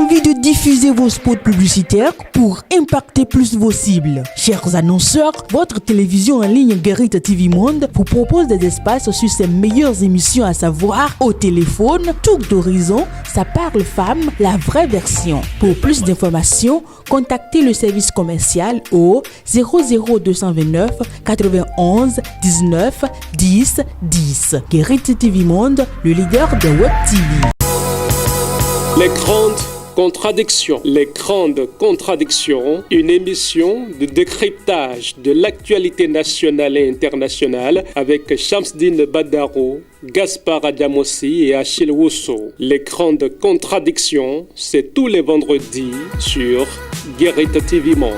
envie de diffuser vos spots publicitaires pour impacter plus vos cibles? Chers annonceurs, votre télévision en ligne Guérite TV Monde vous propose des espaces sur ses meilleures émissions, à savoir Au téléphone, Tour d'horizon, Ça parle femme, la vraie version. Pour plus d'informations, contactez le service commercial au 00229 91 19 10 10. Guérite TV Monde, le leader de Web TV. Les grandes contradictions, une émission de décryptage de l'actualité nationale et internationale avec Shamsdine Badaro, Gaspard Adjamossi et Achille Rousseau. Les grandes contradictions, c'est tous les vendredis sur Guérite TV Monde.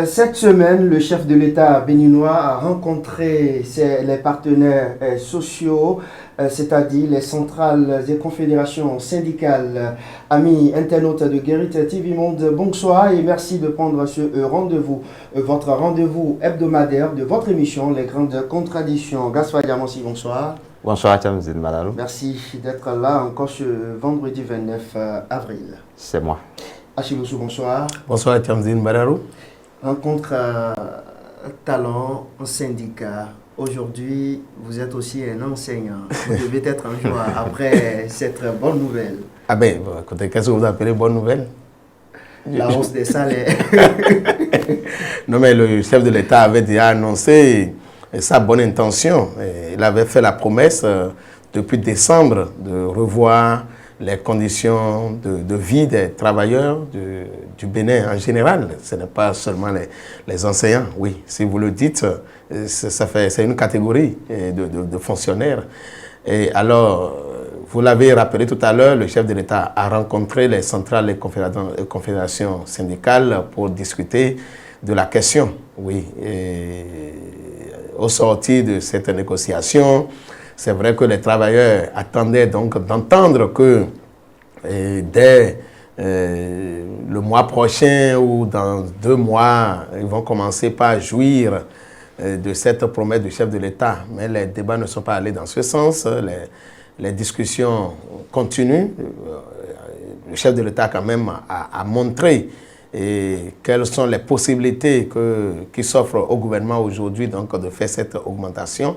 Cette semaine, le chef de l'État béninois a rencontré les partenaires sociaux, c'est-à-dire les centrales et confédérations syndicales. Amis internautes de Guérite TV Monde, bonsoir et merci de prendre ce rendez-vous, votre rendez-vous hebdomadaire de votre émission Les Grandes Contradictions. Gaspard Adjamossi, bonsoir. Bonsoir, Shamsdine Badaro. Merci d'être là encore ce vendredi 29 avril. C'est moi. Achille Rousseau, bonsoir. Bonsoir, Shamsdine Badaro. Rencontre talent au syndicat. Aujourd'hui, vous êtes aussi un enseignant. Vous devez être un jour après cette bonne nouvelle. Ah ben, écoutez, qu'est-ce que vous appelez bonne nouvelle? La hausse des salaires. Non, mais le chef de l'État avait déjà annoncé sa bonne intention. Il avait fait la promesse depuis décembre de revoir les conditions de vie des travailleurs du Bénin en général. Ce n'est pas seulement les enseignants. Oui, si vous le dites, c'est une catégorie de fonctionnaires. Et alors, vous l'avez rappelé tout à l'heure, le chef de l'État a rencontré les centrales et confédérations syndicales pour discuter de la question. Oui, et au sortir de cette négociation, c'est vrai que les travailleurs attendaient donc d'entendre que dès le mois prochain ou dans 2 mois, ils vont commencer par jouir de cette promesse du chef de l'État. Mais les débats ne sont pas allés dans ce sens. Les discussions continuent. Le chef de l'État quand même a montré quelles sont les possibilités qui s'offrent au gouvernement aujourd'hui donc de faire cette augmentation.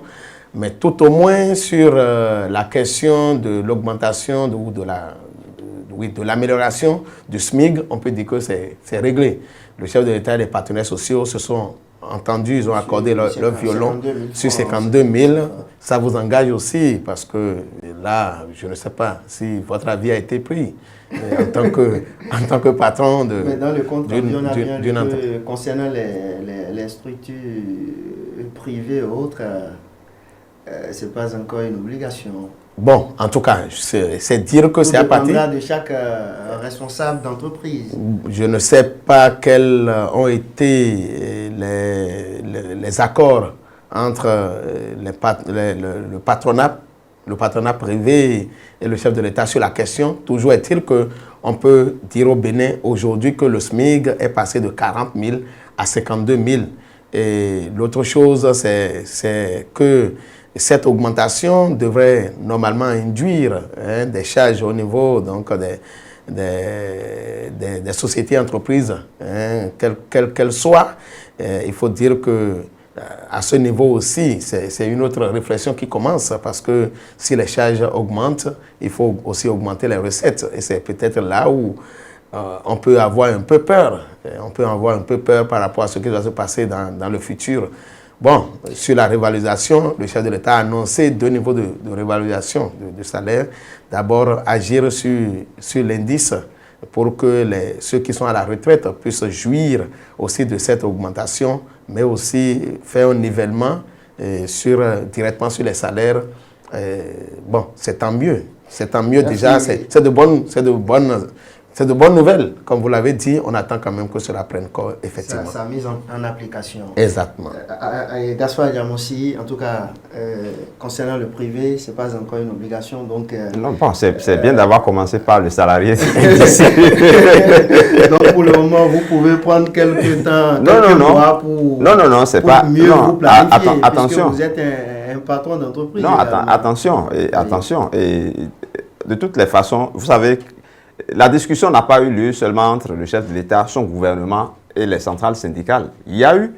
Mais tout au moins sur la question de l'augmentation ou de l'amélioration du SMIG, on peut dire que c'est réglé. Le chef de l'État et les partenaires sociaux se sont entendus, ils ont accordé leur violon sur 52 000. Ça vous engage aussi parce que là, je ne sais pas si votre avis a été pris en tant que patron de. Mais dans le compte rendu, on a bien lu que concernant les structures privées et autres, ce n'est pas encore une obligation. Bon, en tout cas, c'est dire que c'est à partir de chaque responsable d'entreprise. Je ne sais pas quels ont été les accords entre le patronat privé et le chef de l'État sur la question. Toujours est-il qu'on peut dire au Bénin aujourd'hui que le SMIG est passé de 40 000 à 52 000. Et l'autre chose, c'est que cette augmentation devrait normalement induire des charges au niveau donc, des sociétés entreprises, quelles qu'elles soient. Il faut dire que à ce niveau aussi, c'est une autre réflexion qui commence parce que si les charges augmentent, il faut aussi augmenter les recettes. Et c'est peut-être là où on peut avoir un peu peur. On peut avoir un peu peur par rapport à ce qui va se passer dans le futur. Bon, sur la révalorisation, le chef de l'État a annoncé 2 niveaux de révalorisation de salaire. D'abord, agir sur l'indice pour que ceux qui sont à la retraite puissent jouir aussi de cette augmentation, mais aussi faire un nivellement directement sur les salaires. Bon, c'est tant mieux. C'est tant mieux. Merci. Déjà, c'est de bonnes nouvelles. Comme vous l'avez dit, on attend quand même que cela prenne corps, effectivement. Sa mise en application. Exactement. Gaspard Adjamossi, en tout cas, concernant le privé, ce n'est pas encore une obligation. Donc, non, bon, c'est bien d'avoir commencé par le salarié. Donc, pour le moment, vous pouvez prendre quelques temps, mois pour c'est pas mieux vous planifier. Attention. Vous êtes un patron d'entreprise. Non, attention. Et de toutes les façons, vous savez, la discussion n'a pas eu lieu seulement entre le chef de l'État, son gouvernement et les centrales syndicales. Il y a eu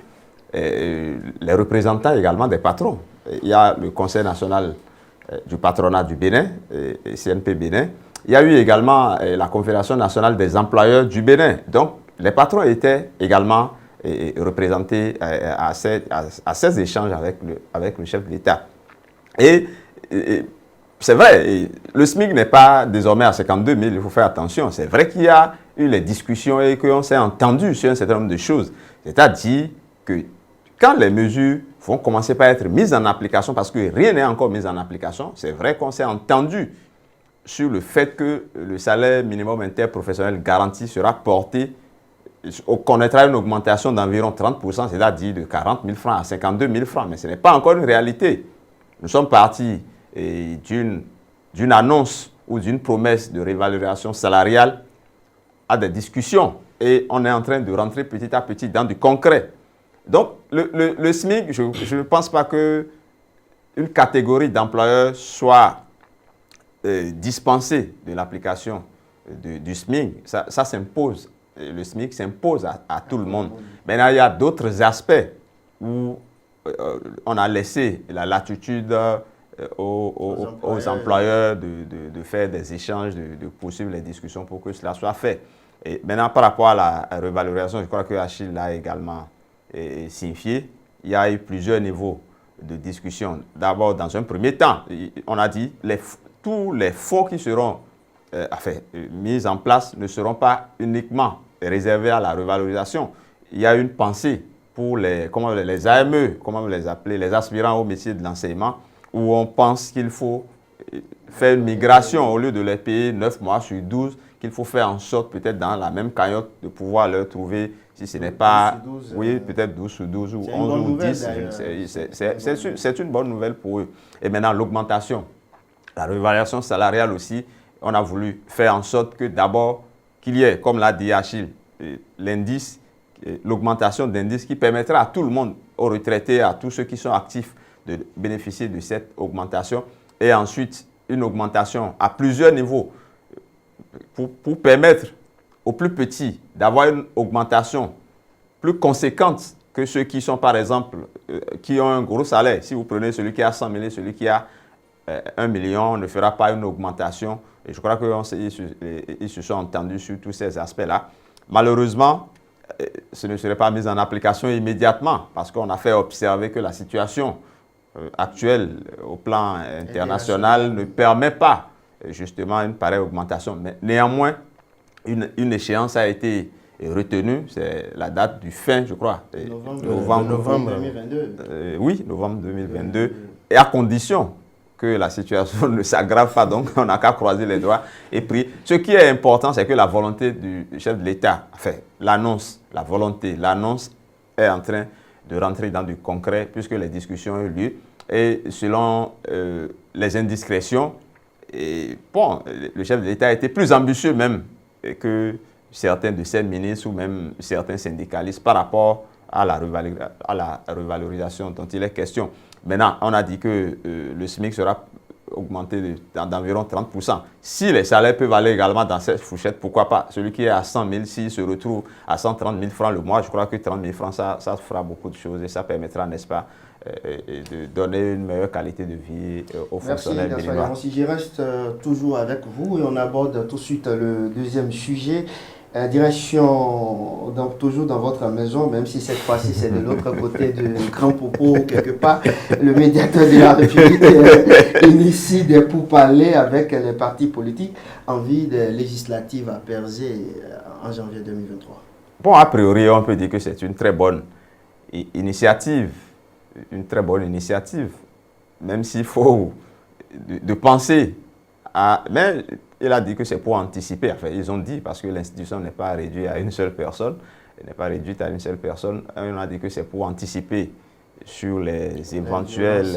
les représentants également des patrons. Il y a le Conseil national du patronat du Bénin, et CNP Bénin. Il y a eu également la Confédération nationale des employeurs du Bénin. Donc, les patrons étaient également représentés à ces échanges avec le chef de l'État. Et c'est vrai, le SMIC n'est pas désormais à 52 000, il faut faire attention. C'est vrai qu'il y a eu les discussions et qu'on s'est entendu sur un certain nombre de choses. C'est-à-dire que quand les mesures vont commencer par être mises en application, parce que rien n'est encore mis en application, c'est vrai qu'on s'est entendu sur le fait que le salaire minimum interprofessionnel garanti sera porté, on connaîtra une augmentation d'environ 30%, c'est-à-dire de 40 000 francs à 52 000 francs. Mais ce n'est pas encore une réalité. Nous sommes partis d'une annonce ou d'une promesse de révalorisation salariale à des discussions. Et on est en train de rentrer petit à petit dans du concret. Donc, le SMIC, je ne pense pas qu'une catégorie d'employeurs soit dispensée de l'application du SMIC. Ça s'impose. Le SMIC s'impose à tout le monde. Maintenant, il y a d'autres aspects où on a laissé la latitude aux employeurs de faire des échanges, de poursuivre les discussions pour que cela soit fait. Et maintenant, par rapport à la revalorisation, je crois que Achille l'a également signifié. Il y a eu plusieurs niveaux de discussion. D'abord, dans un premier temps, on a dit tous les fonds qui seront mis en place ne seront pas uniquement réservés à la revalorisation. Il y a une pensée pour les AME, comment vous les appelez, les aspirants au métier de l'enseignement, où on pense qu'il faut faire une migration au lieu de les payer 9 mois sur 12, qu'il faut faire en sorte peut-être dans la même cagnotte de pouvoir leur trouver, si ce n'est pas, 12, oui, peut-être 12 sur 12 ou 11 ou 10. C'est une bonne nouvelle pour eux. Et maintenant, l'augmentation, la revalorisation salariale aussi, on a voulu faire en sorte que d'abord, qu'il y ait, comme l'a dit Achille, l'indice, l'augmentation d'indice qui permettra à tout le monde, aux retraités, à tous ceux qui sont actifs, de bénéficier de cette augmentation. Et ensuite, une augmentation à plusieurs niveaux pour permettre aux plus petits d'avoir une augmentation plus conséquente que ceux qui sont, par exemple, qui ont un gros salaire. Si vous prenez celui qui a 100 000 et celui qui a 1 million, on ne fera pas une augmentation. Et je crois qu'ils se sont entendus sur tous ces aspects-là. Malheureusement, ce ne serait pas mis en application immédiatement parce qu'on a fait observer que la situation actuelle au plan international ne permet pas justement une pareille augmentation. Mais néanmoins, une échéance a été retenue, c'est la date du fin, je crois, novembre 2022. Oui, novembre 2022, et à condition que la situation ne s'aggrave pas, donc on n'a qu'à croiser les doigts et prier. Ce qui est important, c'est que la volonté du chef de l'État, enfin, l'annonce est en train de rentrer dans du concret puisque les discussions ont eu lieu. Et selon les indiscrétions, le chef de l'État a été plus ambitieux même que certains de ses ministres ou même certains syndicalistes par rapport à la revalorisation dont il est question. Maintenant, on a dit que le SMIC sera augmenté d'environ 30%. Si les salaires peuvent aller également dans cette fourchette, pourquoi pas? Celui qui est à 100 000, s'il se retrouve à 130 000 francs le mois, je crois que 30 000 francs, ça fera beaucoup de choses et ça permettra, n'est-ce pas, de donner une meilleure qualité de vie aux fonctionnaires béninois. Merci, je reste toujours avec vous et on aborde tout de suite le deuxième sujet. Direction, donc toujours dans votre maison, même si cette fois-ci c'est de l'autre côté de Grand Popo, quelque part, le médiateur de la République initie des pourparlers avec les partis politiques en vue des législatives à Perzé en janvier 2023. Bon, a priori, on peut dire que c'est une très bonne initiative, même s'il faut de penser à... Mais il a dit que c'est pour anticiper. Enfin, ils ont dit, parce que l'institution n'est pas réduite à une seule personne, on a dit que c'est pour anticiper sur les éventuelles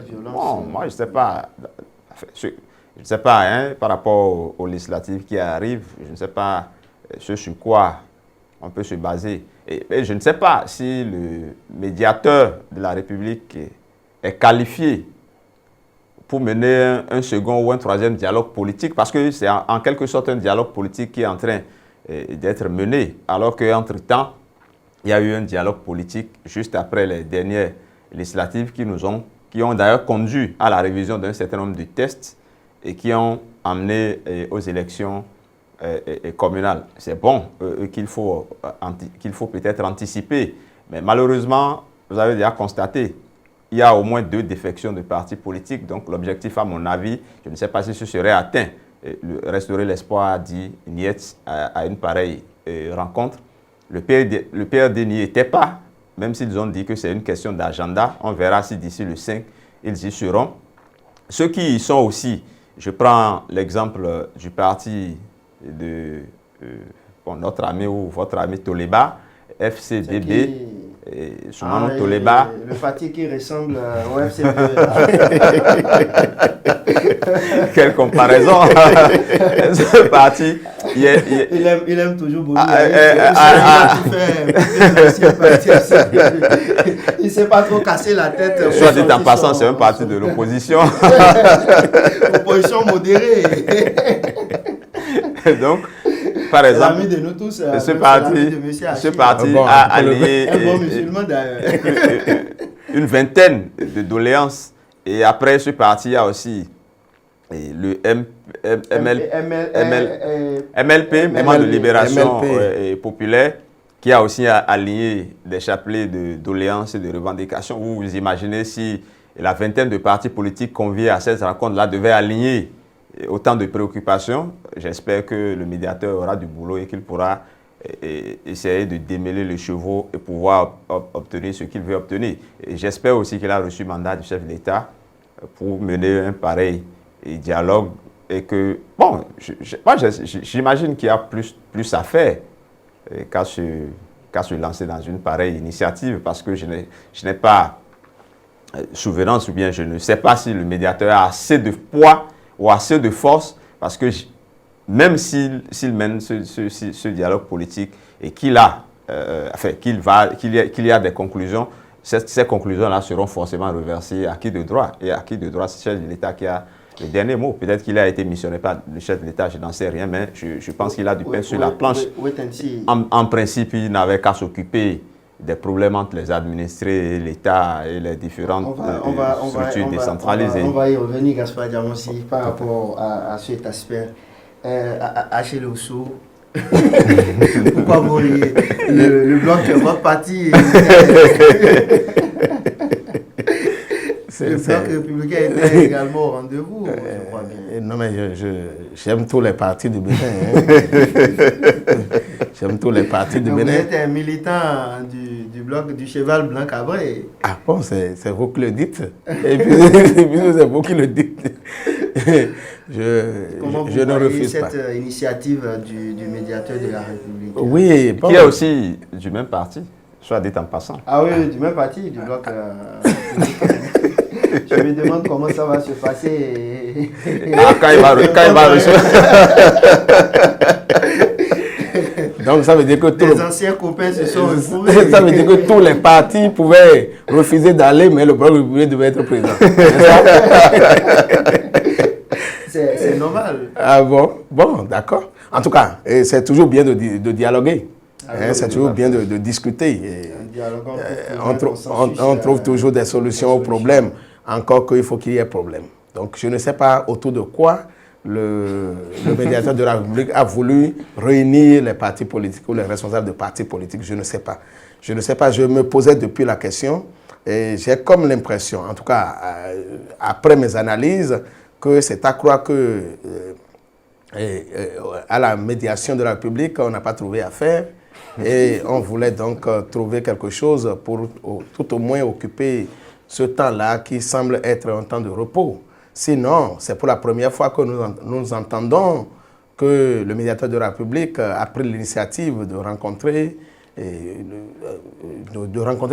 violences. Bon, moi, je ne sais pas. Je ne sais pas, hein, par rapport aux législatives qui arrivent, je ne sais pas ce sur quoi on peut se baser. Et je ne sais pas si le médiateur de la République est qualifié pour mener un second ou un troisième dialogue politique, parce que c'est en quelque sorte un dialogue politique qui est en train d'être mené, alors qu'entre-temps, il y a eu un dialogue politique juste après les dernières législatives qui ont d'ailleurs conduit à la révision d'un certain nombre de tests et qui ont amené aux élections communales. C'est bon qu'il faut peut-être anticiper, mais malheureusement, vous avez déjà constaté, il y a au moins 2 défections de partis politiques. Donc l'objectif, à mon avis, je ne sais pas si ce serait atteint. Restaurer l'espoir, dit Niet à une pareille rencontre. Le PRD n'y était pas, même s'ils ont dit que c'est une question d'agenda. On verra si d'ici le 5, ils y seront. Ceux qui y sont aussi, je prends l'exemple du parti de notre ami ou votre ami Toleba, FCDB. Soumano Toleba. Le parti qui ressemble au FCDB. Quelle comparaison. Ce parti, il aime toujours beaucoup. Il ne s'est pas trop cassé la tête. Soit dit en passant, c'est un parti de l'opposition. Opposition modérée. Donc, par exemple, de nous tous, ce parti a allié une vingtaine de doléances. Et après ce parti, il y a aussi le MLP, Mouvement de Libération Populaire, qui a aussi aligné des chapelets de doléances et de revendications. Vous imaginez si la vingtaine de partis politiques conviés à cette rencontre-là devaient aligner autant de préoccupations. J'espère que le médiateur aura du boulot et qu'il pourra essayer de démêler les chevaux et pouvoir obtenir ce qu'il veut obtenir. Et j'espère aussi qu'il a reçu mandat du chef de l'État pour mener un pareil dialogue et que, bon, j'imagine qu'il y a plus à faire qu'à se lancer dans une pareille initiative, parce que je n'ai pas souvenance, ou bien je ne sais pas si le médiateur a assez de poids ou assez de force, parce que même s'il mène ce dialogue politique et qu'il y a des conclusions, ces conclusions-là seront forcément reversées à qui de droit. Et à qui de droit, c'est le chef de l'État qui a le dernier mot. Peut-être qu'il a été missionné par le chef de l'État, je n'en sais rien, mais je pense qu'il a du pain sur la planche. En principe, il n'avait qu'à s'occuper des problèmes entre les administrés et l'État et les différentes structures décentralisées. On va y revenir, Gaspard Diamossi, par rapport à cet aspect. Achille Oussou, pourquoi vous riez? Le bloc de votre parti le bloc républicain était également au rendez-vous, je crois bien. Non, mais j'aime tous les partis du Bénin. J'aime tous les partis du Bénin. Vous êtes un militant du bloc du cheval blanc cabré. Ah bon, c'est vous qui le dites. Et puis c'est vous qui le dites. Comment vous voyez cette initiative du médiateur de la République? Oui, bon. Qui est aussi du même parti, soit dit en passant. Ah oui, du même parti, du bloc je me demande comment ça va se passer. Quand il va recevoir. Donc ça veut dire que les anciens copains se sont retrouvés. Ça veut dire que tous les partis pouvaient refuser d'aller, mais le bloc républicain devait être présent. C'est normal. Ah bon, d'accord. En tout cas, c'est toujours bien de dialoguer. C'est toujours bien de discuter. On trouve toujours des solutions aux problèmes, encore qu'il faut qu'il y ait problème. Donc je ne sais pas autour de quoi le médiateur de la République a voulu réunir les partis politiques ou les responsables de partis politiques. Je ne sais pas. Je me posais depuis la question et j'ai comme l'impression, en tout cas après mes analyses, que c'est à croire que à la médiation de la République, on n'a pas trouvé à faire et on voulait donc trouver quelque chose pour tout au moins occuper ce temps-là qui semble être un temps de repos. Sinon, c'est pour la première fois que nous entendons que le médiateur de la République a pris l'initiative de rencontrer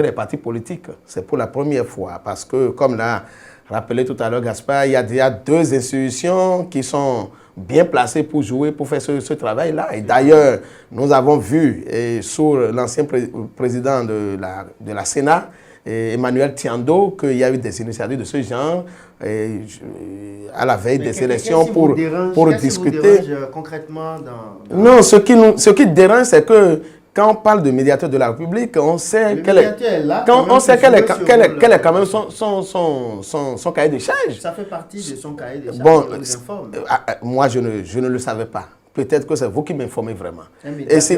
les partis politiques. C'est pour la première fois parce que, comme l'a rappelé tout à l'heure Gaspard, il y a 2 institutions qui sont bien placées pour jouer, pour faire ce travail-là. Et d'ailleurs, nous avons vu, sous l'ancien président de la Sénat, Emmanuel Tiando qu'il y a eu des initiatives de ce genre à la veille des élections pour discuter. Qu'est-ce qui vous dérange concrètement Non, ce qui dérange, c'est que quand on parle de médiateur de la République, on sait quel est quand même son cahier de charge. Ça fait partie de son cahier de charge. Bon, moi, je ne le savais pas. Peut-être que c'est vous qui m'informez vraiment. Et si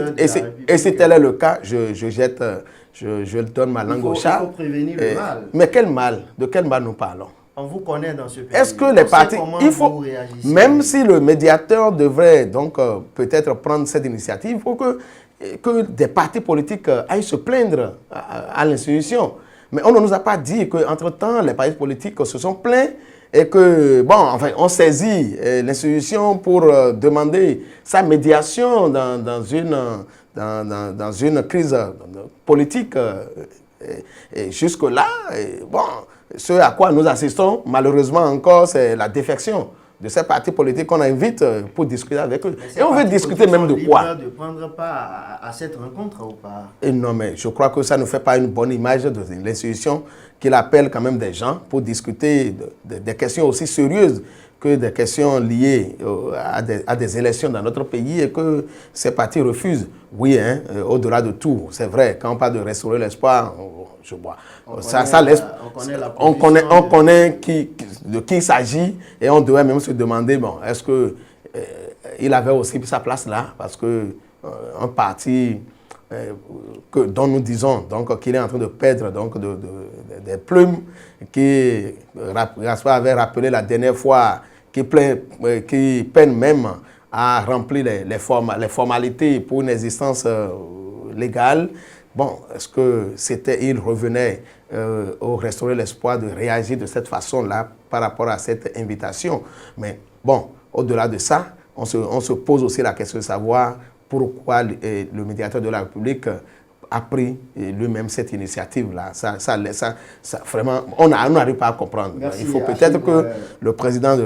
tel est le cas, je donne ma langue au chat. Il faut prévenir le mal. Mais quel mal? De quel mal nous parlons? On vous connaît dans ce pays. Est-ce que les partis, même si le médiateur devrait donc peut-être prendre cette initiative, il faut que des partis politiques aillent se plaindre à l'institution. Mais on ne nous a pas dit qu'entre-temps, les partis politiques se sont plaints et que, bon, enfin, on saisit l'institution pour demander sa médiation dans une crise politique. Et jusque-là, bon, ce à quoi nous assistons, malheureusement encore, c'est la défection de ces partis politiques qu'on invite pour discuter avec eux. Et on veut discuter même de quoi? De prendre part à cette rencontre ou pas? Et non, mais je crois que ça ne fait pas une bonne image de l'institution qu'il appelle quand même des gens pour discuter des questions aussi sérieuses que des questions liées à des élections dans notre pays et que ces partis refusent. Oui, hein, au-delà de tout, c'est vrai, quand on parle de restaurer l'espoir, je vois. On connaît de qui il s'agit et on devrait même se demander, bon, est-ce qu'il avait aussi sa place là? Parce que un parti dont nous disons qu'il est en train de perdre des plumes, qui Gaspard avait rappelé la dernière fois, qui peine même à remplir les formalités pour une existence légale. Bon, est-ce que il revenait au Restaurer l'espoir de réagir de cette façon-là par rapport à cette invitation? Mais bon, au-delà de ça, on se pose aussi la question de savoir pourquoi le médiateur de la République a pris lui-même cette initiative-là. Ça, vraiment, on n'arrive pas à comprendre. Merci. Il faut peut-être que le président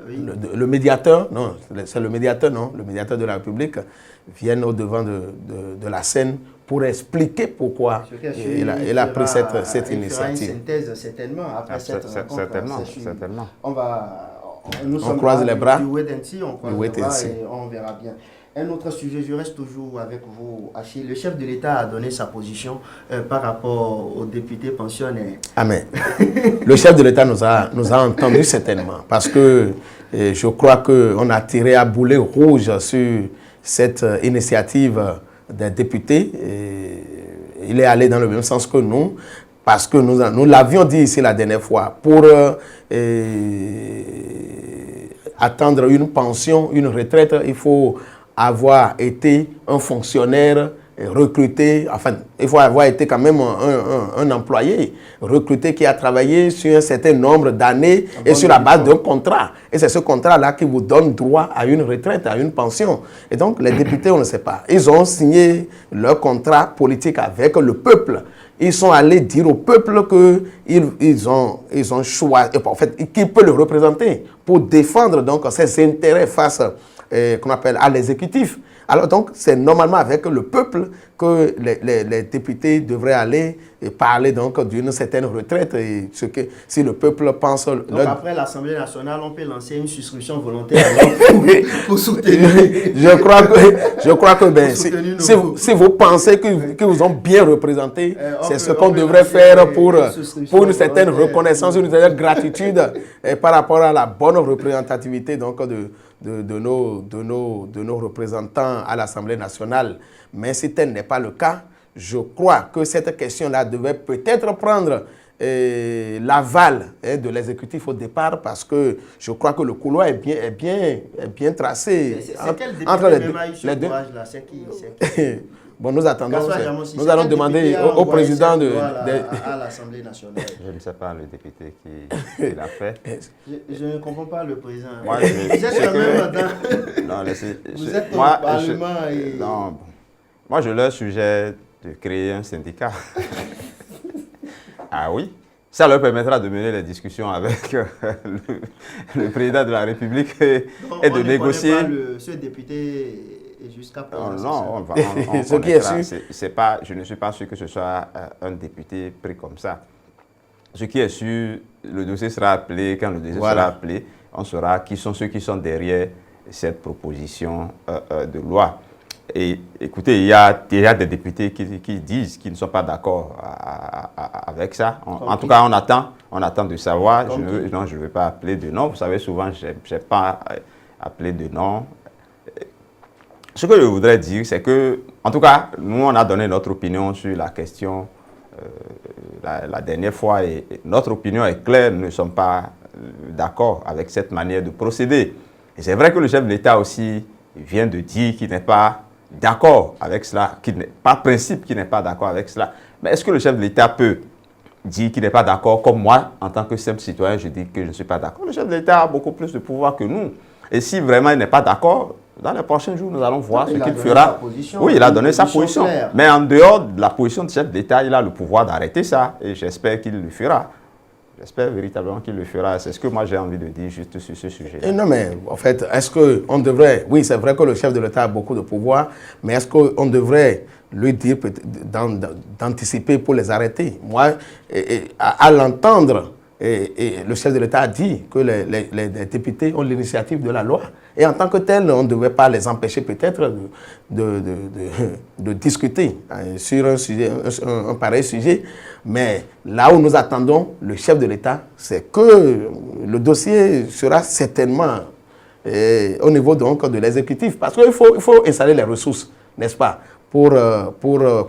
le médiateur, non, c'est le médiateur, non, le médiateur de la République vienne au-devant de la scène pour expliquer pourquoi il a pris cette initiative. Une synthèse certainement après cette rencontre. Certainement. On croise les bras. On croise les bras et on verra bien. Un autre sujet, je reste toujours avec vous, Achille. Le chef de l'État a donné sa position par rapport aux députés pensionnaires. Ah mais, le chef de l'État nous a entendus certainement, parce que je crois qu'on a tiré à boulet rouge sur cette initiative des députés. Il est allé dans le même sens que nous, parce que nous l'avions dit ici la dernière fois, pour attendre une pension, une retraite, il faut avoir été un fonctionnaire recruté, enfin, il faut avoir été quand même un employé recruté qui a travaillé sur un certain nombre d'années et sur la base d'un contrat. Et c'est ce contrat-là qui vous donne droit à une retraite, à une pension. Et donc, les députés, on ne sait pas. Ils ont signé leur contrat politique avec le peuple. Ils sont allés dire au peuple qu'ils ont choisi, en fait, qui peut le représenter pour défendre donc ses intérêts face qu'on appelle à l'exécutif. Alors donc, c'est normalement avec le peuple que les députés devraient aller et parler donc d'une certaine retraite. Et si le peuple pense... Donc après l'Assemblée nationale, on peut lancer une souscription volontaire pour soutenir... Je crois que ben, si vous pensez qu'ils vous ont bien représenté, c'est ce qu'on devrait faire pour une certaine reconnaissance, une certaine gratitude par rapport à la bonne représentativité donc, de nos représentants à l'Assemblée nationale. Mais si tel n'est pas le cas, je crois que cette question-là devait peut-être prendre l'aval de l'exécutif au départ, parce que je crois que le couloir est bien tracé. C'est quel député les deux là, c'est qui Bon, nous attendons. Nous allons demander au président à l'Assemblée nationale. Je ne sais pas le député qui l'a fait. Je ne comprends pas le président. Moi, vous êtes au Parlement et... Non, moi, je leur suggère de créer un syndicat. Ah oui, ça leur permettra de mener les discussions avec le président de la République et de négocier. Ce député et jusqu'à présent. Non, Ce qui est sûr. Je ne suis pas sûr que ce soit un député pris comme ça. Ce qui est sûr, le dossier sera appelé. Quand le dossier sera appelé, on saura qui sont ceux qui sont derrière cette proposition de loi. Et écoutez, il y a déjà des députés qui disent qu'ils ne sont pas d'accord avec ça. En tout cas, on attend de savoir. Je ne veux pas appeler de nom. Vous savez, souvent, je n'ai pas appelé de nom. Ce que je voudrais dire, c'est que, en tout cas, nous, on a donné notre opinion sur la question la dernière fois. Et notre opinion est claire. Nous ne sommes pas d'accord avec cette manière de procéder. Et c'est vrai que le chef de l'État aussi vient de dire qu'il n'est pas d'accord avec cela, par principe qu'il n'est pas d'accord avec cela. Mais est-ce que le chef de l'État peut dire qu'il n'est pas d'accord, comme moi, en tant que simple citoyen, je dis que je ne suis pas d'accord? Le chef de l'État a beaucoup plus de pouvoir que nous. Et si vraiment il n'est pas d'accord, dans les prochains jours, nous allons voir ce qu'il fera. Oui, il a donné sa position. Mais en dehors de la position du chef de l'État, il a le pouvoir d'arrêter ça. Et j'espère qu'il le fera. J'espère véritablement qu'il le fera. C'est ce que moi j'ai envie de dire juste sur ce sujet. Non, mais en fait, est-ce qu'on devrait... Oui, c'est vrai que le chef de l'État a beaucoup de pouvoir, mais est-ce qu'on devrait lui dire d'anticiper pour les arrêter? Moi, à l'entendre, le chef de l'État a dit que les députés ont l'initiative de la loi. Et en tant que tel, on ne devait pas les empêcher peut-être de discuter sur un pareil sujet. Mais là où nous attendons le chef de l'État, c'est que le dossier sera certainement au niveau donc de l'exécutif. Parce qu'il faut installer les ressources, n'est-ce pas, pour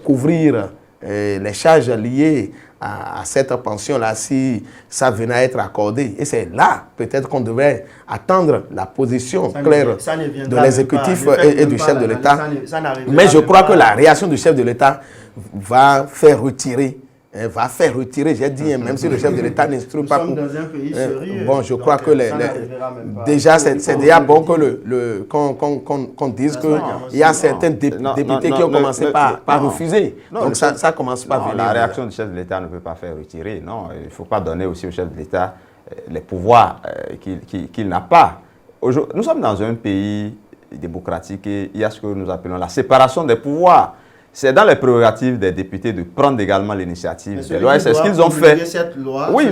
couvrir les charges liées à cette pension-là, si ça venait à être accordé. Et c'est là, peut-être qu'on devait attendre la position claire de l'exécutif et du chef de l'État. Mais je crois que la réaction du chef de l'État va faire retirer, j'ai dit, même si le chef de l'État n'instruit pas. Nous sommes dans un pays sérieux. Bon, je crois que déjà, c'est déjà bon qu'on dise qu'il y a certains députés qui ont commencé par refuser. Donc ça commence pas à venir. La réaction du chef de l'État ne peut pas faire retirer. Non, il ne faut pas donner aussi au chef de l'État les pouvoirs qu'il n'a pas. Nous sommes dans un pays démocratique et il y a ce que nous appelons la séparation des pouvoirs. C'est dans les prérogatives des députés de prendre également l'initiative des lois. C'est ce qu'ils ont fait. Oui,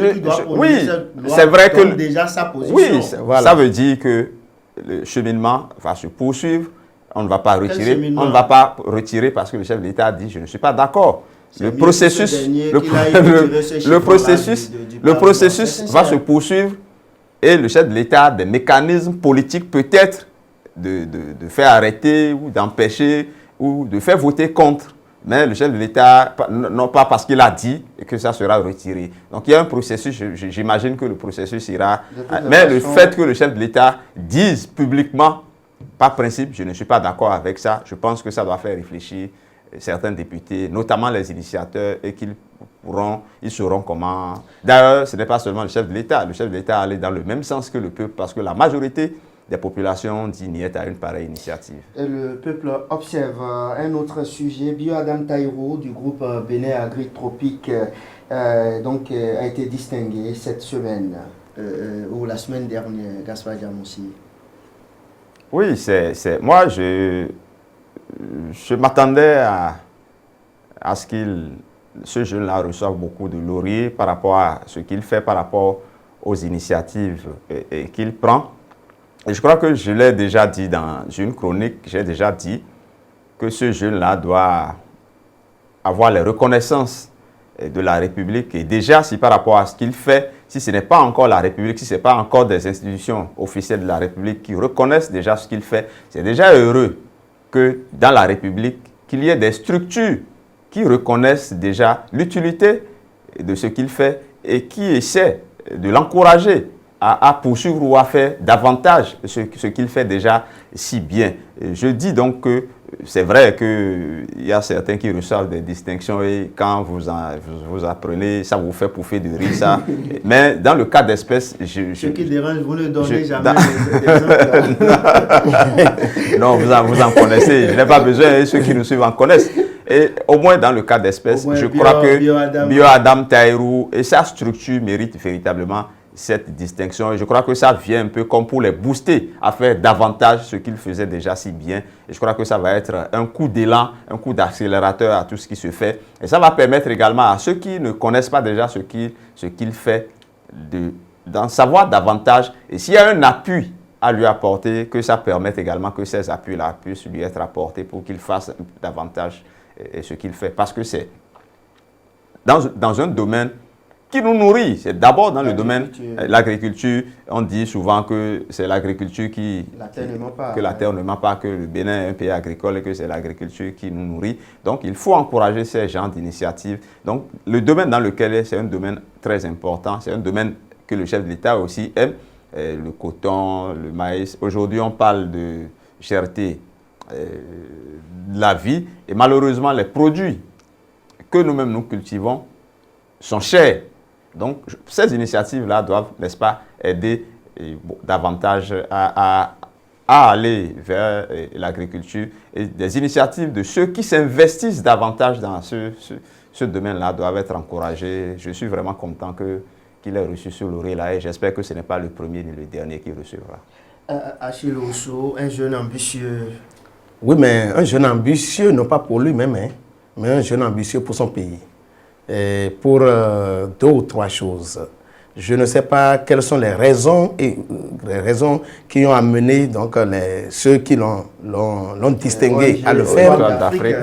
c'est vrai que déjà sa position. Oui, ça veut dire que le cheminement va se poursuivre. On ne va pas retirer. On ne va pas retirer parce que le chef de l'État a dit je ne suis pas d'accord. Le processus va se poursuivre et le chef de l'État a des mécanismes politiques peut-être de faire arrêter ou d'empêcher ou de faire voter contre. Mais le chef de l'État, non pas parce qu'il a dit que ça sera retiré. Donc il y a un processus, j'imagine que le processus ira. Mais le fait que le chef de l'État dise publiquement, par principe, je ne suis pas d'accord avec ça, je pense que ça doit faire réfléchir certains députés, notamment les initiateurs, et ils sauront comment. D'ailleurs, ce n'est pas seulement le chef de l'État. Le chef de l'État allait dans le même sens que le peuple, parce que la majorité des populations disent niette à une pareille initiative. Et le peuple observe un autre sujet. Bio-Adam Taïrou du groupe Bénin Agri-Tropique a été distingué cette semaine ou la semaine dernière, Gaspard Djamoussi. Oui, moi je m'attendais à ce ce jeune-là reçoive beaucoup de lauriers par rapport à ce qu'il fait, par rapport aux initiatives qu'il prend. Et je crois que je l'ai déjà dit dans une chronique, j'ai déjà dit que ce jeune-là doit avoir les reconnaissances de la République. Et déjà, si par rapport à ce qu'il fait, si ce n'est pas encore la République, si ce n'est pas encore des institutions officielles de la République qui reconnaissent déjà ce qu'il fait, c'est déjà heureux que dans la République, qu'il y ait des structures qui reconnaissent déjà l'utilité de ce qu'il fait et qui essaient de l'encourager à poursuivre ou à faire davantage ce qu'il fait déjà si bien. Je dis donc que c'est vrai qu'il y a certains qui reçoivent des distinctions et quand vous apprenez, ça vous fait pouffer de rire, ça. Mais dans le cas d'espèce... Ce qui dérange, vous ne donnez jamais des Non, vous en connaissez. Je n'ai pas besoin, et ceux qui nous suivent en connaissent. Et au moins dans le cas d'espèce, je crois que Bio-Adam Taïrou et sa structure méritent véritablement cette distinction. Et je crois que ça vient un peu comme pour les booster à faire davantage ce qu'ils faisaient déjà si bien. Et je crois que ça va être un coup d'élan, un coup d'accélérateur à tout ce qui se fait. Et ça va permettre également à ceux qui ne connaissent pas déjà ce qu'il fait d'en savoir davantage. Et s'il y a un appui à lui apporter, que ça permette également que ces appuis-là puissent lui être apportés pour qu'il fasse davantage ce qu'il fait. Parce que c'est dans un domaine qui nous nourrit. C'est d'abord dans le domaine de l'agriculture. On dit souvent que c'est l'agriculture la terre ne ment pas, que le Bénin est un pays agricole et que c'est l'agriculture qui nous nourrit. Donc, il faut encourager ces genres d'initiatives. Donc, le domaine dans lequel c'est un domaine très important, c'est un domaine que le chef de l'État aussi aime, le coton, le maïs. Aujourd'hui, on parle de cherté de la vie et malheureusement, les produits que nous-mêmes nous cultivons sont chers. Donc, ces initiatives-là doivent, n'est-ce pas, aider davantage à aller vers l'agriculture. Et des initiatives de ceux qui s'investissent davantage dans ce domaine-là doivent être encouragées. Je suis vraiment content qu'il ait reçu ce lauréat-là et j'espère que ce n'est pas le premier ni le dernier qu'il recevra. Achille Osso, un jeune ambitieux. Oui, mais un jeune ambitieux, non pas pour lui-même, hein, mais un jeune ambitieux pour son pays. Et pour 2 ou 3 choses. Je ne sais pas quelles sont les raisons qui ont amené donc, ceux qui l'ont distingué à le faire.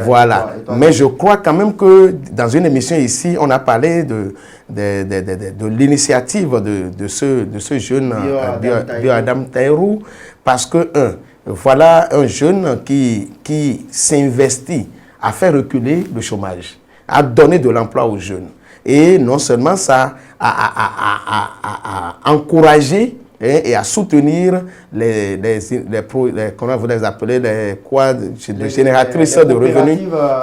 Voilà. Mais je crois quand même que dans une émission ici, on a parlé de l'initiative de ce jeune Bio-Adam Taïrou parce que, voilà un jeune qui s'investit à faire reculer le chômage, à donner de l'emploi aux jeunes. Et non seulement ça, à encourager et à soutenir comment vous les appelez, les génératrices de revenus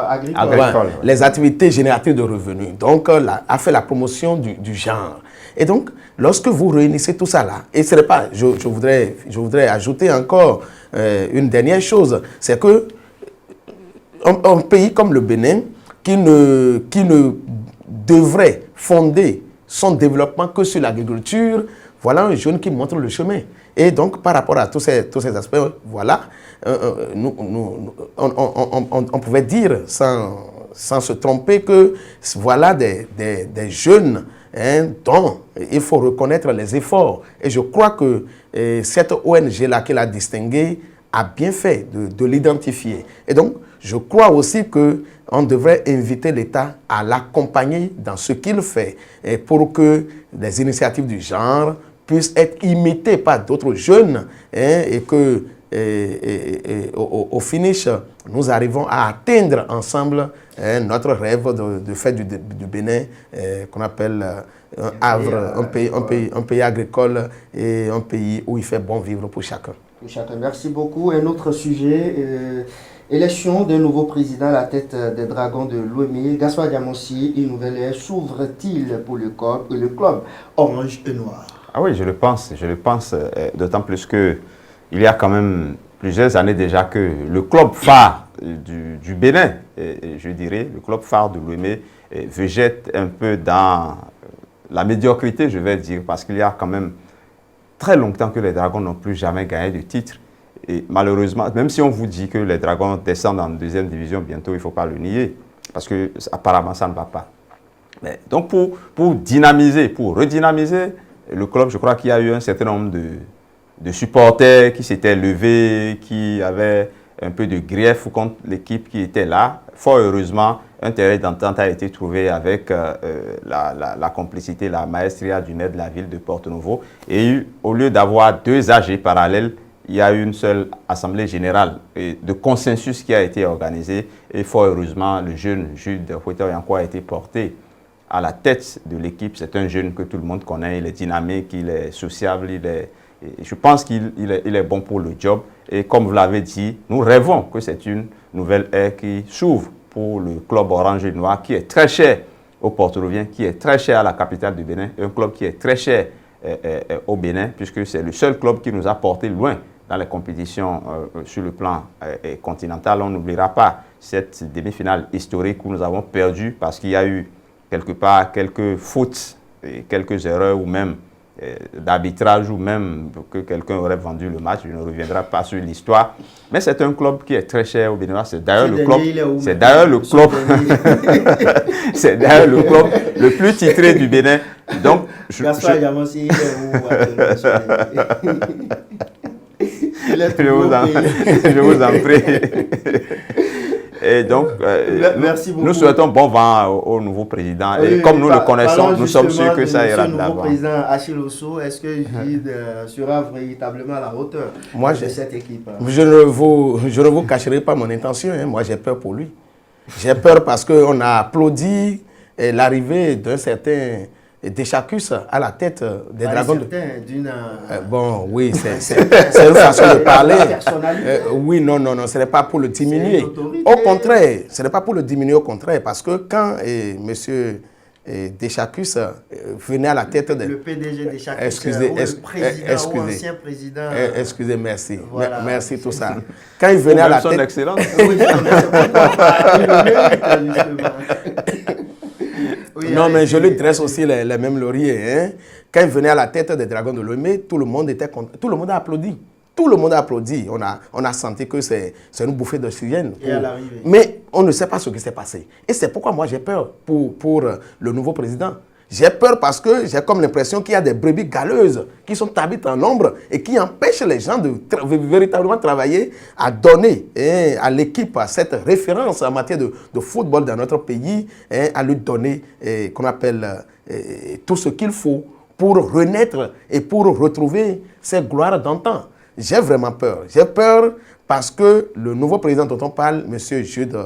agricoles. Les activités génératrices de revenus. Donc, a fait la promotion du genre. Et donc, lorsque vous réunissez tout ça là, et ce n'est pas, je voudrais ajouter encore une dernière chose, c'est que un pays comme le Bénin, qui ne devrait fonder son développement que sur l'agriculture, voilà un jeune qui montre le chemin. Et donc, par rapport à tous ces aspects, voilà, on pouvait dire, sans se tromper, que voilà des jeunes dont il faut reconnaître les efforts. Et je crois que cette ONG-là qui l'a distingué a bien fait de l'identifier. Et donc, je crois aussi qu'on devrait inviter l'État à l'accompagner dans ce qu'il fait et pour que les initiatives du genre puissent être imitées par d'autres jeunes et que au finish, nous arrivons à atteindre ensemble notre rêve de faire du Bénin qu'on appelle un havre, un pays agricole et un pays où il fait bon vivre pour chacun. Merci beaucoup. Un autre sujet, élection d'un nouveau président à la tête des Dragons de Lomé. Gaspard Diamossi, une nouvelle ère s'ouvre-t-il pour le club orange et noir? Ah oui, je le pense, d'autant plus qu'il y a quand même plusieurs années déjà que le club phare du Bénin, et je dirais le club phare de Lomé, végète un peu dans la médiocrité, je vais dire, parce qu'il y a quand même très longtemps que les Dragons n'ont plus jamais gagné de titre. Et malheureusement, même si on vous dit que les Dragons descendent en 2e division bientôt, il ne faut pas le nier, parce que apparemment ça ne va pas. Mais donc pour dynamiser, pour redynamiser le club, je crois qu'il y a eu un certain nombre de supporters qui s'étaient levés, qui avaient un peu de grief contre l'équipe qui était là. Fort heureusement, un terrain d'entente a été trouvé avec la complicité, la maestria du maire de la ville de Porto-Novo. Et au lieu d'avoir 2 AG parallèles, il y a une seule assemblée générale de consensus qui a été organisée. Et fort heureusement, le jeune Jude Hueto-Yanko a été porté à la tête de l'équipe. C'est un jeune que tout le monde connaît, il est dynamique, il est sociable, je pense qu'il est bon pour le job. Et comme vous l'avez dit, nous rêvons que c'est une nouvelle ère qui s'ouvre pour le club orange et noir, qui est très cher aux Porto-Noviens, qui est très cher à la capitale du Bénin, un club qui est très cher au Bénin, puisque c'est le seul club qui nous a porté loin dans les compétitions sur le plan continental. On n'oubliera pas cette demi-finale historique où nous avons perdu parce qu'il y a eu quelque part quelques fautes et quelques erreurs ou même d'arbitrage ou même que quelqu'un aurait vendu le match, je ne reviendrai pas sur l'histoire. Mais c'est un club qui est très cher au Bénin. C'est d'ailleurs le club, c'est d'ailleurs le club, c'est d'ailleurs le club le plus titré du Bénin. Donc, je vous en prie. Et donc, merci beaucoup. Nous souhaitons bon vent au nouveau président. Et comme nous le connaissons, nous sommes sûrs que ça ira de l'avant. Le nouveau président Achille Osso, est-ce que Gide sera véritablement à la hauteur de cette équipe? Je ne vous cacherai pas mon intention. Moi, j'ai peur pour lui. J'ai peur parce qu'on a applaudi l'arrivée d'un certain Deschacus à la tête des Dragons. Bon, oui, c'est une façon de parler. Oui, non, ce n'est pas pour le diminuer. Au contraire, ce n'est pas pour le diminuer, au contraire, parce que quand monsieur Deschacus venait à la tête de... Le PDG Deschacus, le président ou ancien président... Excusez, merci. Voilà. Merci, tout ça. Quand il venait à la tête... excellence. Oui, oui, non, mais je lui dresse aussi les mêmes lauriers. Hein. Quand il venait à la tête des Dragons de Lomé, tout le monde était content. Tout le monde a applaudi. Tout le monde a applaudi. On a senti que c'est une bouffée d'oxygène. Mais on ne sait pas ce qui s'est passé. Et c'est pourquoi moi j'ai peur pour le nouveau président. J'ai peur parce que j'ai comme l'impression qu'il y a des brebis galeuses qui sont habitent en nombre et qui empêchent les gens de véritablement travailler à donner à l'équipe cette référence en matière de football dans notre pays, à lui donner qu'on appelle tout ce qu'il faut pour renaître et pour retrouver ses gloires d'antan. J'ai vraiment peur. J'ai peur parce que le nouveau président dont on parle, M. Jude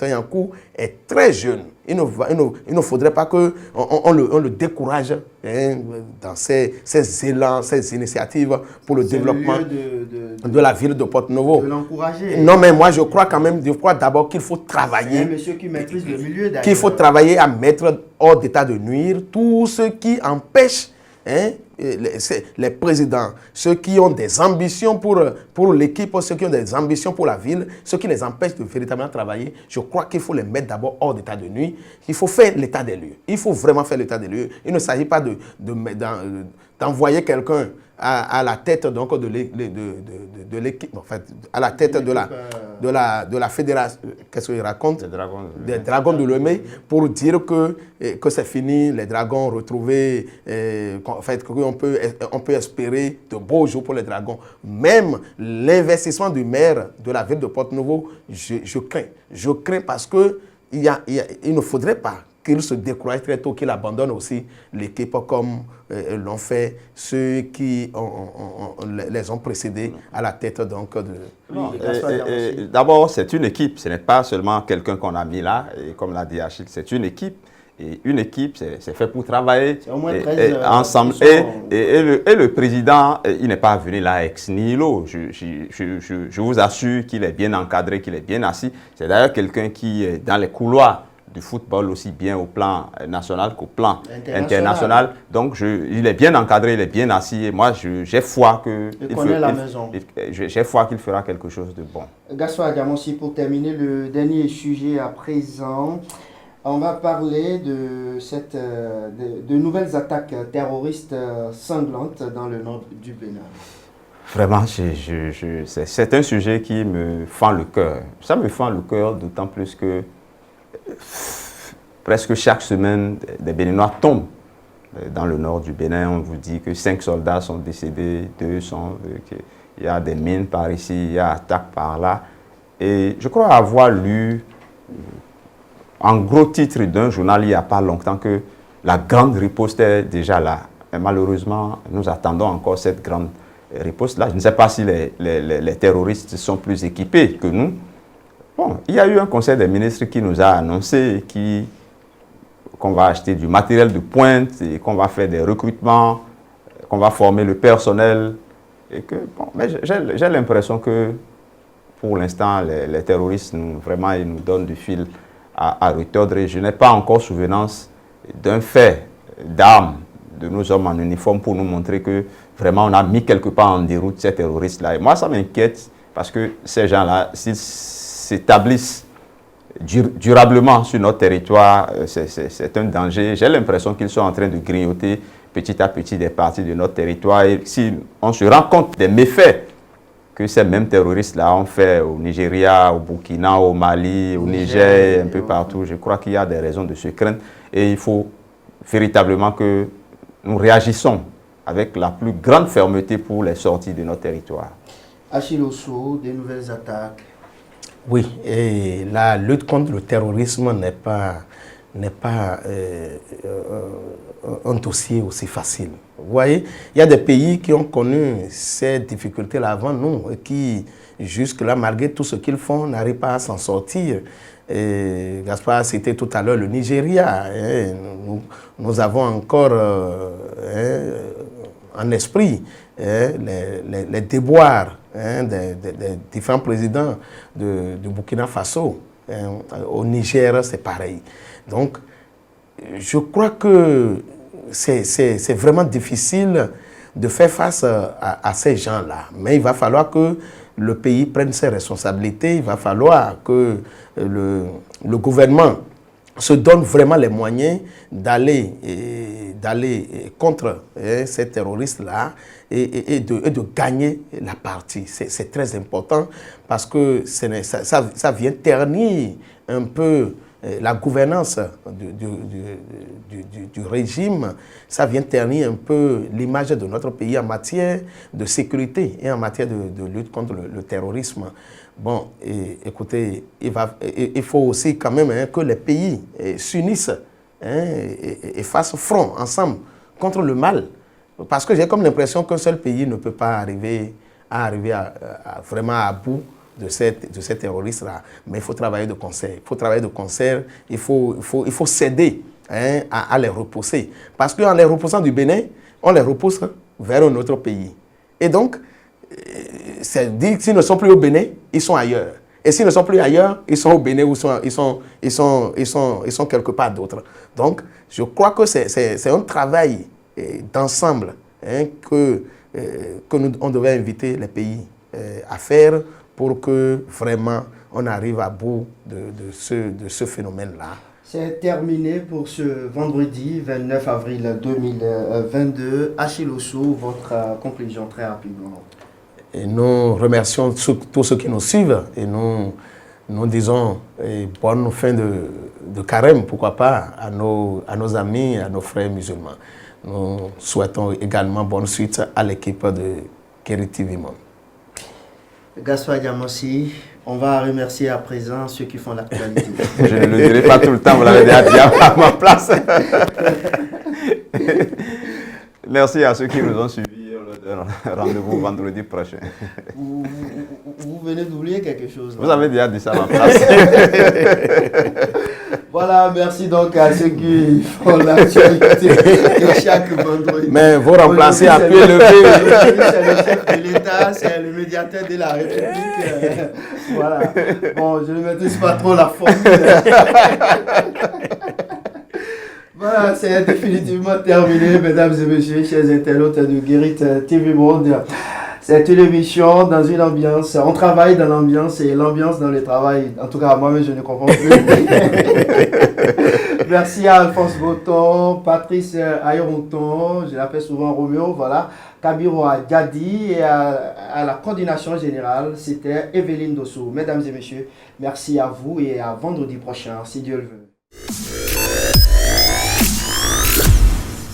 Yankou, est très jeune. Il ne faudrait pas qu'on le décourage dans ses élans, ses initiatives pour le développement de la ville de Porto-Novo. De l'encourager. Non, mais moi je crois quand même, d'abord qu'il faut travailler. C'est un monsieur qui maîtrise le milieu d'ailleurs. Qu'il faut travailler à mettre hors d'état de nuire tout ce qui empêche les présidents, ceux qui ont des ambitions pour l'équipe, ceux qui ont des ambitions pour la ville, ceux qui les empêchent de véritablement travailler. Je crois qu'il faut les mettre d'abord hors d'état de nuire. Il faut faire l'état des lieux. Il faut vraiment faire l'état des lieux. Il ne s'agit pas d'envoyer quelqu'un à la tête donc de l'équipe, en fait, à la tête de la fédération, qu'est-ce qu'il raconte? Des Dragons de Lomé, pour dire que c'est fini, les Dragons retrouvés, en fait, qu'on peut espérer de beaux jours pour les Dragons. Même l'investissement du maire de la ville de Porto-Novo, je crains. Je crains parce que il ne faudrait pas qu'il se décourage très tôt, qu'il abandonne aussi l'équipe comme l'ont fait ceux qui les ont précédés à la tête donc de... D'abord, c'est une équipe, ce n'est pas seulement quelqu'un qu'on a mis là, et comme l'a dit Achille, c'est une équipe. Et une équipe, c'est fait pour travailler ensemble. Et le président, il n'est pas venu là ex nihilo. Je vous assure qu'il est bien encadré, qu'il est bien assis. C'est d'ailleurs quelqu'un qui est dans les couloirs du football aussi bien au plan national qu'au plan international. Donc, il est bien encadré, il est bien assis. Et moi, j'ai foi j'ai foi qu'il fera quelque chose de bon. Gaspard Diamossi, pour terminer le dernier sujet à présent, on va parler de nouvelles attaques terroristes sanglantes dans le nord du Bénin. Vraiment, c'est un sujet qui me fend le cœur. Ça me fend le cœur d'autant plus que presque chaque semaine, des Béninois tombent dans le nord du Bénin. On vous dit que 5 soldats sont décédés, 2 sont... il y a des mines par ici, il y a attaques par là. Et je crois avoir lu en gros titre d'un journal il n'y a pas longtemps que la grande riposte est déjà là. Et malheureusement, nous attendons encore cette grande riposte-là. Je ne sais pas si les terroristes sont plus équipés que nous. Bon, il y a eu un conseil des ministres qui nous a annoncé qu'on va acheter du matériel de pointe et qu'on va faire des recrutements, qu'on va former le personnel. Et que, bon, mais j'ai l'impression que pour l'instant, les terroristes, ils nous donnent du fil à retordre. Et je n'ai pas encore souvenance d'un fait d'armes de nos hommes en uniforme pour nous montrer que vraiment on a mis quelque part en déroute ces terroristes-là. Et moi, ça m'inquiète parce que ces gens-là, s'ils s'établissent durablement sur notre territoire, c'est un danger. J'ai l'impression qu'ils sont en train de grignoter petit à petit des parties de notre territoire. Et si on se rend compte des méfaits que ces mêmes terroristes-là ont fait au Nigeria, au Burkina, au Mali, au Niger, un peu partout, je crois qu'il y a des raisons de se craindre. Et il faut véritablement que nous réagissons avec la plus grande fermeté pour les sorties de notre territoire. Achille Osso, des nouvelles attaques. Oui, et la lutte contre le terrorisme n'est pas un dossier aussi facile. Vous voyez, il y a des pays qui ont connu ces difficultés-là avant nous et qui, jusque-là, malgré tout ce qu'ils font, n'arrivent pas à s'en sortir. Et Gaspard a cité tout à l'heure le Nigeria. Nous avons encore en esprit les déboires des différents présidents du Burkina Faso. Au Niger, c'est pareil. Donc, je crois que c'est vraiment difficile de faire face à ces gens-là. Mais il va falloir que le pays prenne ses responsabilités. Il va falloir que le gouvernement se donne vraiment les moyens d'aller contre ces terroristes-là et de gagner la partie. C'est très important parce que ça vient ternir un peu la gouvernance du régime, ça vient ternir un peu l'image de notre pays en matière de sécurité et en matière de lutte contre le terrorisme. Bon, écoutez, il faut aussi quand même que les pays s'unissent et fassent front ensemble contre le mal. Parce que j'ai comme l'impression qu'un seul pays ne peut pas arriver vraiment à bout de ces terroristes-là. Mais il faut travailler de concert. Il faut s'aider à les repousser. Parce qu'en les repoussant du Bénin, on les repousse vers un autre pays. Et donc, c'est dit s'ils ne sont plus au Bénin, ils sont ailleurs. Et s'ils ne sont plus ailleurs, ils sont au Bénin ou ils sont quelque part d'autre. Donc, je crois que c'est un travail d'ensemble que on devait inviter les pays à faire pour que vraiment on arrive à bout de ce phénomène-là. C'est terminé pour ce vendredi 29 avril 2022. Achille Osso, votre conclusion très rapidement. Et nous remercions tous ceux qui nous suivent et nous disons bonne fin de carême, pourquoi pas, à nos amis, à nos frères musulmans. Nous souhaitons également bonne suite à l'équipe de Kéri TV Monde. Gaspard Diamossi, on va remercier à présent ceux qui font l'actualité. Je ne le dirai pas tout le temps, vous l'avez déjà dit à ma place. Merci à ceux qui nous ont suivis. Rendez-vous vendredi prochain. Vous venez d'oublier quelque chose. Vous avez déjà dit ça à ma place. Voilà, merci donc à ceux qui font l'actualité chaque vendredi. Mais vous remplacez à pied levé. C'est le chef de l'État, c'est le médiateur de la République. Voilà. Bon, je ne maîtrise pas trop la formule. Voilà, c'est définitivement terminé, mesdames et messieurs, chers internautes de Guérit TV Monde. C'est une émission dans une ambiance. On travaille dans l'ambiance et l'ambiance dans le travail. En tout cas, moi-même, je ne comprends plus. Merci à Alphonse Boton, Patrice Ayoronton, je l'appelle souvent Roméo, voilà, Kabiro Diadi et à la coordination générale, c'était Evelyne Dossou. Mesdames et messieurs, merci à vous et à vendredi prochain, si Dieu le veut.